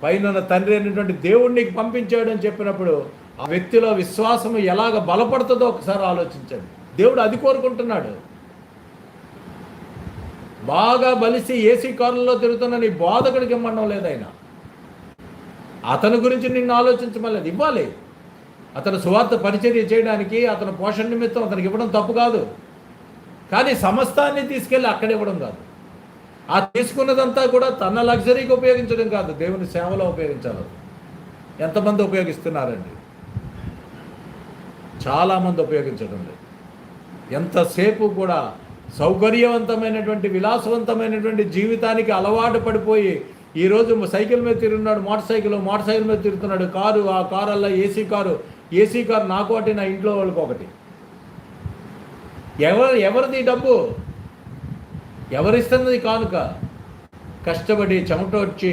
పైన తండ్రి అయినటువంటి దేవుడిని పంపించాడు అని చెప్పినప్పుడు ఆ వ్యక్తిలో విశ్వాసం ఎలాగ బలపడుతుందో ఒకసారి ఆలోచించండి. దేవుడు అది కోరుకుంటున్నాడు. బాగా బలిసి ఏసీ కారులో తిరుగుతున్న నీ బోధకుడికి ఇమ్మడం లేదు ఆయన. అతని గురించి నిన్ను ఆలోచించమలేదు, ఇవ్వాలి. అతను సువార్త పరిచర్య చేయడానికి అతను పోషణ నిమిత్తం అతనికి ఇవ్వడం తప్పు కాదు, కానీ సమస్తాన్ని తీసుకెళ్ళి అక్కడ ఇవ్వడం కాదు. ఆ తీసుకున్నదంతా కూడా తన లగ్జరీకి ఉపయోగించడం కాదు, దేవుని సేవలో ఉపయోగించాలి. ఎంతమంది ఉపయోగిస్తున్నారండి? చాలామంది ఉపయోగించడం లేదు. ఎంతసేపు కూడా సౌకర్యవంతమైనటువంటి విలాసవంతమైనటువంటి జీవితానికి అలవాటు పడిపోయి ఈరోజు సైకిల్ మీద తిరుగుతున్నాడు, మోటార్ సైకిల్ మీద తిరుగుతున్నాడు, కారు, ఆ కారల్లా ఏసీ కారు నాకు ఒకటి, నా ఇంట్లో వాళ్ళకి ఒకటి. ఎవరిది డబ్బు? ఎవరిస్తున్నది కానుక? కష్టపడి చెమట వచ్చి